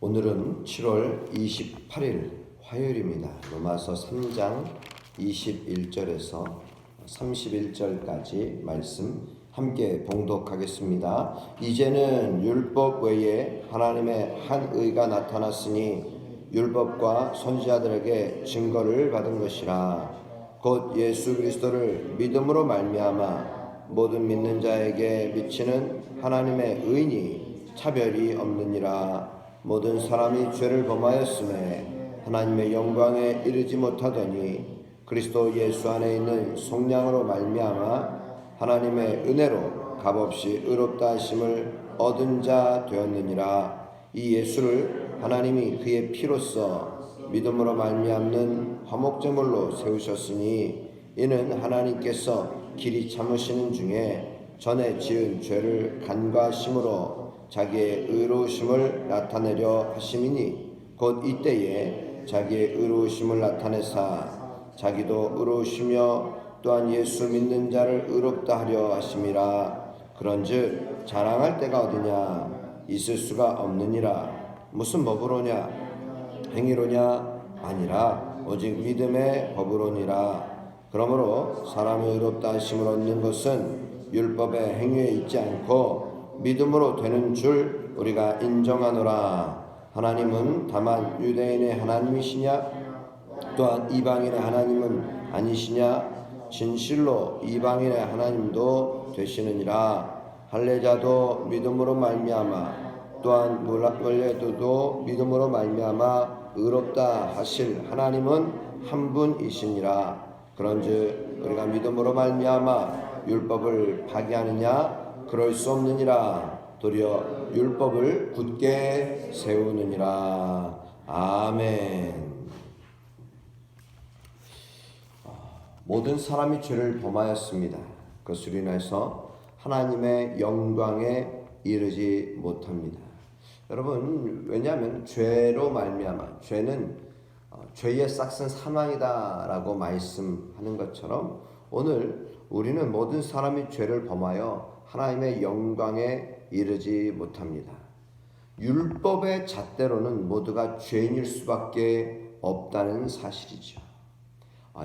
오늘은 7월 28일 화요일입니다. 로마서 3장 21절에서 31절까지 말씀 함께 봉독하겠습니다. 이제는 율법 외에 하나님의 한 의가 나타났으니 율법과 선지자들에게 증거를 받은 것이라. 곧 예수 그리스도를 믿음으로 말미암아 모든 믿는 자에게 미치는 하나님의 의인이 차별이 없느니라. 모든 사람이 죄를 범하였음에 하나님의 영광에 이르지 못하더니 그리스도 예수 안에 있는 속량으로 말미암아 하나님의 은혜로 값없이 의롭다 하심을 얻은 자 되었느니라. 이 예수를 하나님이 그의 피로써 믿음으로 말미암는 화목제물로 세우셨으니 이는 하나님께서 길이 참으시는 중에 전에 지은 죄를 간과하심으로 자기의 의로우심을 나타내려 하심이니 곧 이때에 자기의 의로우심을 나타내사 자기도 의로우시며 또한 예수 믿는 자를 의롭다 하려 하심이라. 그런즉 자랑할 때가 어디냐? 있을 수가 없느니라. 무슨 법으로냐? 행위로냐? 아니라 오직 믿음의 법으로니라. 그러므로 사람의 의롭다 하심을 얻는 것은 율법의 행위에 있지 않고 믿음으로 되는 줄 우리가 인정하노라. 하나님은 다만 유대인의 하나님이시냐? 또한 이방인의 하나님은 아니시냐? 진실로 이방인의 하나님도 되시느니라. 할례자도 믿음으로 말미암아 또한 원래도 믿음으로 말미암아 의롭다 하실 하나님은 한 분이시니라. 그런즉 우리가 믿음으로 말미암아 율법을 파기하느냐? 그럴 수 없느니라. 도리어 율법을 굳게 세우느니라. 아멘. 모든 사람이 죄를 범하였습니다. 그것으로 인해서 하나님의 영광에 이르지 못합니다. 여러분, 왜냐하면 죄로 말미암아, 죄는 죄의 싹은 사망이다라고 말씀하는 것처럼 오늘 우리는 모든 사람이 죄를 범하여 하나님의 영광에 이르지 못합니다. 율법의 잣대로는 모두가 죄인일 수밖에 없다는 사실이죠.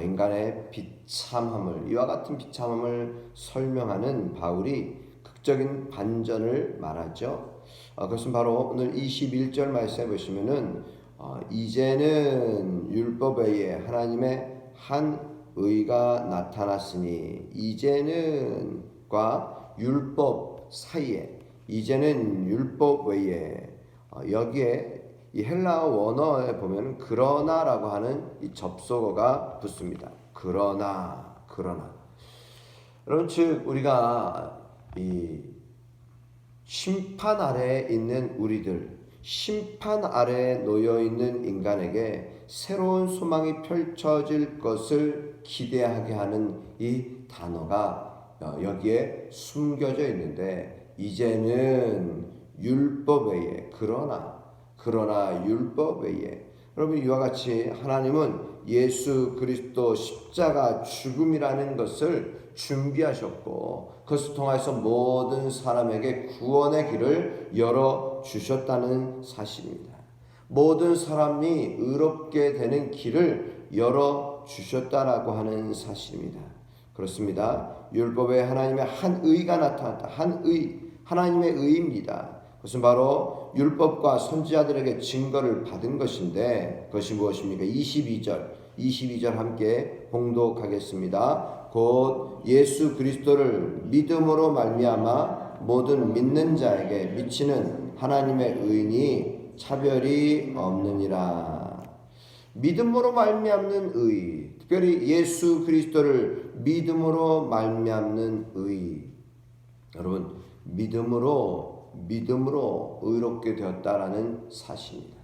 인간의 비참함을, 이와 같은 비참함을 설명하는 바울이 극적인 반전을 말하죠. 그것은 바로 오늘 21절 말씀에 보시면은 이제는 율법 외에 하나님의 한 의가 나타났으니, 이제는과 율법 사이에, 이제는 율법 외에, 여기에 이 헬라어 원어에 보면 그러나라고 하는 이 접속어가 붙습니다. 그러나. 여러분, 즉 우리가 이 심판 아래에 있는 우리들, 심판 아래에 놓여 있는 인간에게 새로운 소망이 펼쳐질 것을 기대하게 하는 이 단어가 여기에 숨겨져 있는데, 이제는 율법 외에, 그러나 율법 외에, 여러분, 이와 같이 하나님은 예수 그리스도 십자가 죽음이라는 것을 준비하셨고 그것을 통해서 모든 사람에게 구원의 길을 열어주셨다는 사실입니다. 모든 사람이 의롭게 되는 길을 열어주셨다라고 하는 사실입니다. 그렇습니다. 율법에 하나님의 한 의가 나타났다. 한 의, 하나님의 의입니다. 그것은 바로 율법과 선지자들에게 증거를 받은 것인데, 그것이 무엇입니까? 22절 함께 봉독하겠습니다. 곧 예수 그리스도를 믿음으로 말미암아 모든 믿는 자에게 미치는 하나님의 의인이 차별이 없느니라. 믿음으로 말미암는 의, 특별히 예수 그리스도를 믿음으로 말미암는 의. 여러분, 믿음으로 의롭게 되었다라는 사실입니다.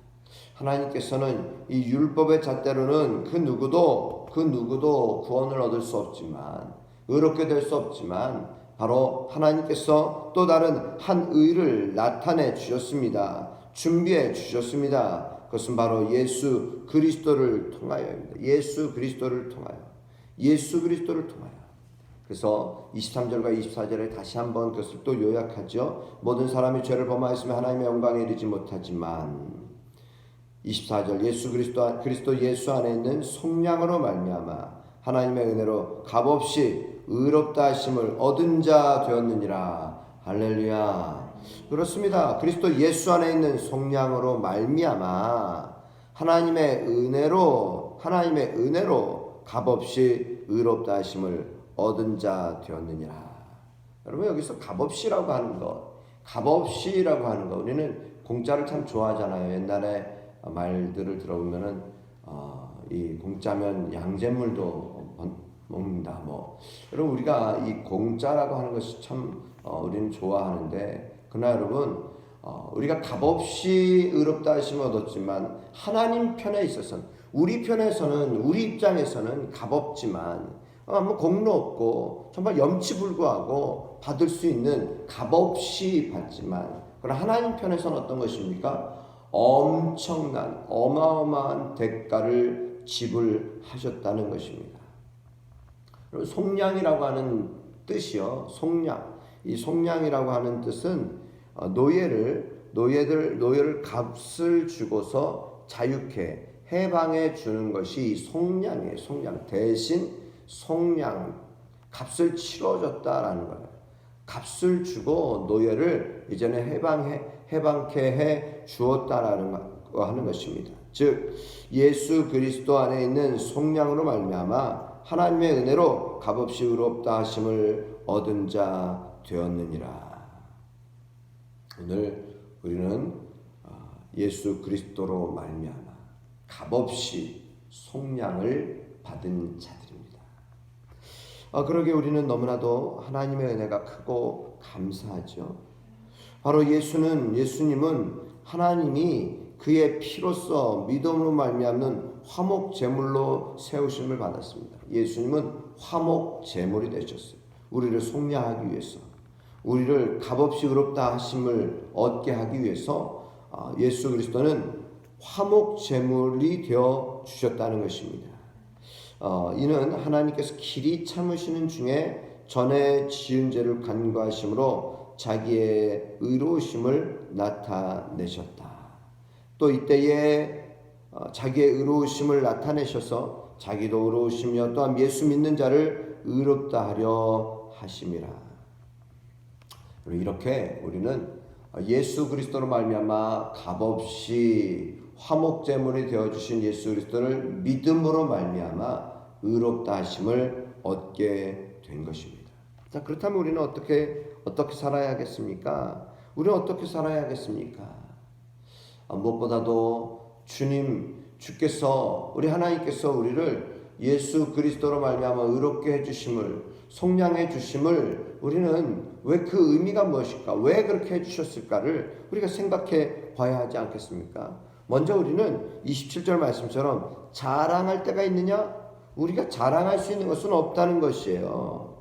하나님께서는 이 율법의 잣대로는 그 누구도 구원을 얻을 수 없지만, 의롭게 될 수 없지만, 바로 하나님께서 또 다른 한 의를 나타내 주셨습니다. 준비해 주셨습니다. 그것은 바로 예수 그리스도를 통하여입니다. 예수 그리스도를 통하여. 그래서 23절과 24절에 다시 한번 그것을 또 요약하죠. 모든 사람이 죄를 범하였으면 하나님의 영광에 이르지 못하지만, 24절 그리스도 예수 안에 있는 속량으로 말미암아 하나님의 은혜로 값없이 의롭다 하심을 얻은 자 되었느니라. 할렐루야. 그렇습니다. 그리스도 예수 안에 있는 속량으로 말미암아 하나님의 은혜로 값없이 의롭다 하심을 얻은 자 되었느니라. 여러분, 여기서 값없이라고 하는 것, 우리는 공짜를 참 좋아하잖아요. 옛날에 말들을 들어보면은 이 공짜면 양잿물도 먹는다. 여러분, 우리가 이 공짜라고 하는 것이 참 우리는 좋아하는데, 그러나 여러분, 우리가 값없이 의롭다 하심을 얻었지만 하나님 편에 있어서는, 우리 입장에서는 값없지만 공로 없고 정말 염치불구하고 받을 수 있는 값없이 받지만, 그러나 하나님 편에서는 어떤 것입니까? 엄청난 어마어마한 대가를 지불하셨다는 것입니다. 속량이라고 하는 뜻이요. 이 속량이라고 하는 뜻은 노예를 값을 주고서 자유케 해방해 주는 것이 속량이에요. 대신 값을 치러줬다라는 거예요. 값을 주고 노예를 이제는 해방케 해 주었다라는 하는 것입니다. 즉 예수 그리스도 안에 있는 속량으로 말미암아 하나님의 은혜로 값없이 의롭다 하심을 얻은 자 되었느니라. 오늘 우리는 예수 그리스도로 말미암아 값없이 속량을 받은 자들입니다. 그러게 우리는 너무나도 하나님의 은혜가 크고 감사하죠. 바로 예수님은 하나님이 그의 피로써 믿음으로 말미암는 화목 제물로 세우심을 받았습니다. 예수님은 화목 제물이 되셨어요. 우리를 속량하기 위해서, 우리를 값없이 의롭다 하심을 얻게 하기 위해서 예수 그리스도는 화목 제물이 되어 주셨다는 것입니다. 이는 하나님께서 길이 참으시는 중에 전에 지은 죄를 간구하심으로 자기의 의로우심을 나타내셨다. 또 이때에 자기의 의로우심을 나타내셔서 자기도 의로우시며 또한 예수 믿는 자를 의롭다 하려 하심이라. 이렇게 우리는 예수 그리스도로 말미암아 값없이 화목제물이 되어주신 예수 그리스도를 믿음으로 말미암아 의롭다 하심을 얻게 된 것입니다. 자, 그렇다면 우리는 어떻게 살아야겠습니까? 무엇보다도 주께서, 우리 하나님께서 우리를 예수 그리스도로 말미암아 의롭게 해주심을, 속량해 주심을 우리는 왜 그 의미가 무엇일까? 왜 그렇게 해주셨을까를 우리가 생각해 봐야 하지 않겠습니까? 먼저 우리는 27절 말씀처럼 자랑할 때가 있느냐? 우리가 자랑할 수 있는 것은 없다는 것이에요.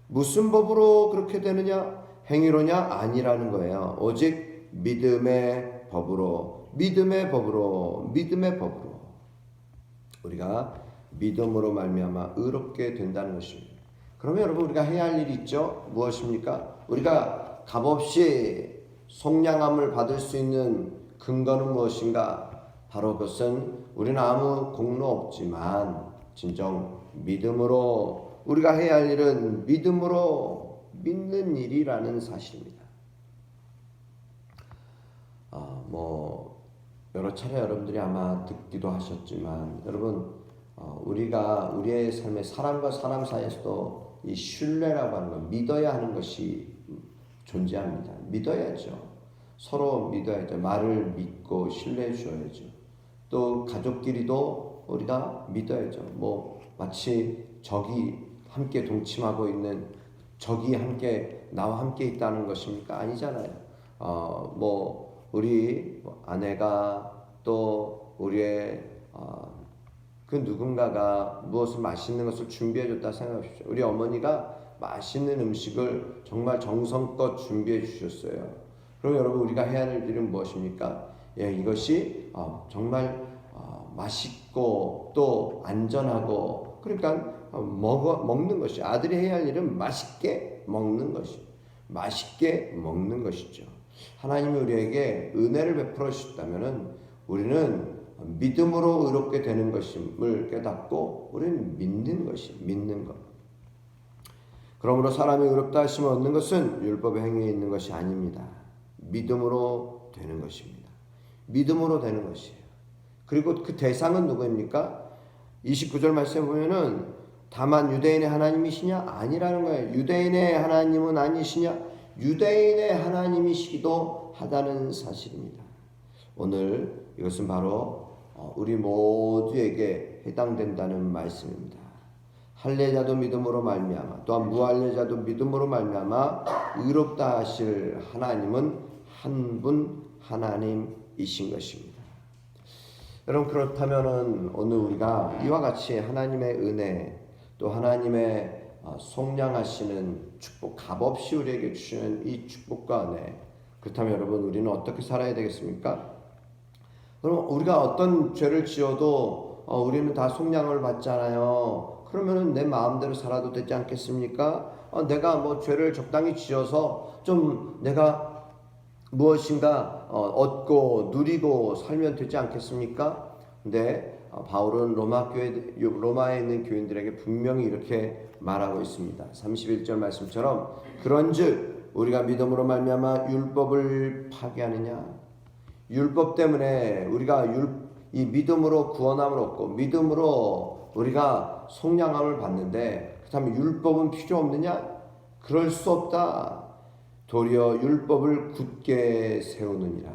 무슨 법으로 그렇게 되느냐? 행위로냐? 아니라는 거예요. 오직 믿음의 법으로 우리가 믿음으로 말미암아 의롭게 된다는 것입니다. 그러면 여러분, 우리가 해야 할 일이 있죠. 무엇입니까? 우리가 값없이 속량함을 받을 수 있는 근거는 무엇인가? 바로 그것은 우리는 아무 공로 없지만 진정 믿음으로, 우리가 해야 할 일은 믿음으로 믿는 일이라는 사실입니다. 여러 차례 여러분들이 아마 듣기도 하셨지만, 여러분, 우리의 삶에 사람과 사람 사이에서도 이 신뢰라고 하는 것, 믿어야 하는 것이 존재합니다. 믿어야죠. 서로 믿어야죠. 말을 믿고 신뢰해 줘야죠. 또 가족끼리도 우리가 믿어야죠. 마치 적이 함께 동침하고 있는, 적이 나와 함께 있다는 것입니까? 아니잖아요. 우리 아내가 또 우리의 그 누군가가 무엇을 맛있는 것을 준비해 줬다 생각하십시오. 우리 어머니가 맛있는 음식을 정말 정성껏 준비해 주셨어요. 그럼 여러분, 우리가 해야 할 일은 무엇입니까? 이것이 정말 맛있고 또 안전하고, 그러니까 먹는 것이, 아들이 해야 할 일은 맛있게 먹는 것이죠. 하나님이 우리에게 은혜를 베풀어 주셨다면은 우리는 믿음으로 의롭게 되는 것임을 깨닫고 우리는 믿는 것. 그러므로 사람이 의롭다 하심을 얻는 것은 율법의 행위에 있는 것이 아닙니다. 믿음으로 되는 것입니다. 믿음으로 되는 것이에요. 그리고 그 대상은 누구입니까? 29절 말씀에 보면은 다만 유대인의 하나님이시냐? 아니라는 거예요. 유대인의 하나님은 아니시냐? 유대인의 하나님이시기도 하다는 사실입니다. 오늘 이것은 바로 우리 모두에게 해당된다는 말씀입니다. 할례자도 믿음으로 말미암아 또한 무할례자도 믿음으로 말미암아 의롭다 하실 하나님은 한 분 하나님이신 것입니다. 여러분, 그렇다면은 오늘 우리가 이와 같이 하나님의 은혜 또 하나님의 속량하시는 축복, 값없이 우리에게 주시는 이 축복과 은혜, 그렇다면 여러분 우리는 어떻게 살아야 되겠습니까? 그럼 우리가 어떤 죄를 지어도 우리는 다 속량을 받잖아요. 그러면은 내 마음대로 살아도 되지 않겠습니까? 내가 뭐 죄를 적당히 지어서 좀 내가 무엇인가 얻고 누리고 살면 되지 않겠습니까? 근데 바울은 로마에 있는 교인들에게 분명히 이렇게 말하고 있습니다. 31절 말씀처럼 그런즉 우리가 믿음으로 말미암아 율법을 파괴하느냐? 율법 때문에 우리가 이 믿음으로 구원함을 얻고 믿음으로 우리가 속량함을 받는데 그렇다면 율법은 필요 없느냐? 그럴 수 없다. 도리어 율법을 굳게 세우느니라.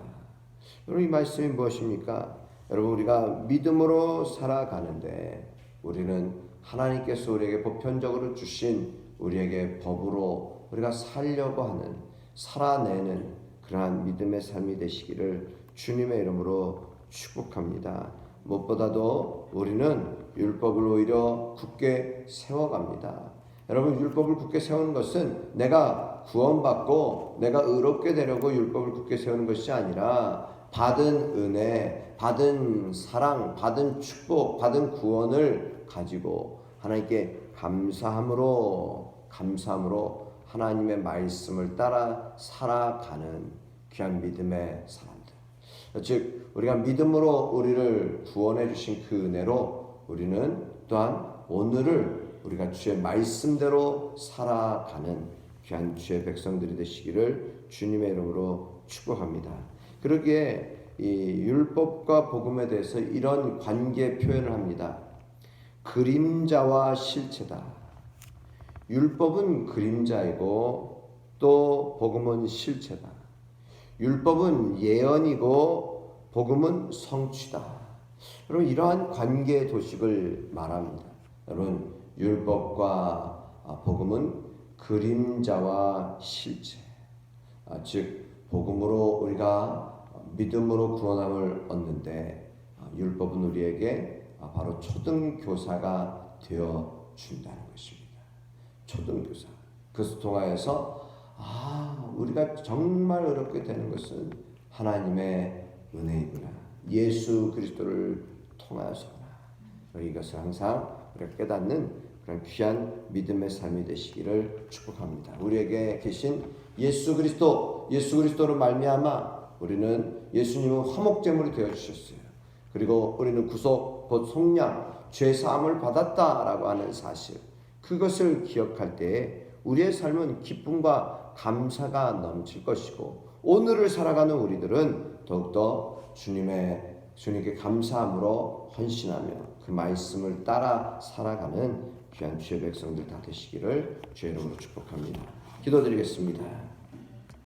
여러분, 이 말씀이 무엇입니까? 여러분, 우리가 믿음으로 살아가는데 우리는 하나님께서 우리에게 보편적으로 주신 우리에게 법으로 우리가 살려고 하는, 살아내는 그러한 믿음의 삶이 되시기를 주님의 이름으로 축복합니다. 무엇보다도 우리는 율법을 오히려 굳게 세워갑니다. 여러분, 율법을 굳게 세우는 것은 내가 구원받고 내가 의롭게 되려고 율법을 굳게 세우는 것이 아니라 받은 은혜, 받은 사랑, 받은 축복, 받은 구원을 가지고 하나님께 감사함으로 하나님의 말씀을 따라 살아가는 귀한 믿음의 사람들. 즉 우리가 믿음으로 우리를 구원해 주신 그 은혜로 우리는 또한 오늘을 우리가 주의 말씀대로 살아가는 귀한 주의 백성들이 되시기를 주님의 이름으로 축복합니다. 그러기에 이 율법과 복음에 대해서 이런 관계 표현을 합니다. 그림자와 실체다. 율법은 그림자이고 또 복음은 실체다. 율법은 예언이고 복음은 성취다. 여러분, 이러한 관계 도식을 말합니다. 여러분, 율법과 복음은 그림자와 실체, 즉 복음으로 우리가 믿음으로 구원함을 얻는데 율법은 우리에게 바로 초등교사가 되어 준다는 것입니다. 초등교사. 그것을 통하여서 우리가 정말 어렵게 되는 것은 하나님의 은혜이구나, 예수 그리스도를 통하여서구나. 이것을 항상 우리가 깨닫는 그런 귀한 믿음의 삶이 되시기를 축복합니다. 우리에게 계신 예수 그리스도로 말미암아 우리는 예수님은 화목제물이 되어 주셨어요. 그리고 우리는 구속 곧 속량, 죄 사함을 받았다라고 하는 사실, 그것을 기억할 때에 우리의 삶은 기쁨과 감사가 넘칠 것이고 오늘을 살아가는 우리들은 더욱더 주님께 감사함으로 헌신하며 그 말씀을 따라 살아가는 귀한 주의 백성들 다 되시기를 주의 이름으로 축복합니다. 기도드리겠습니다.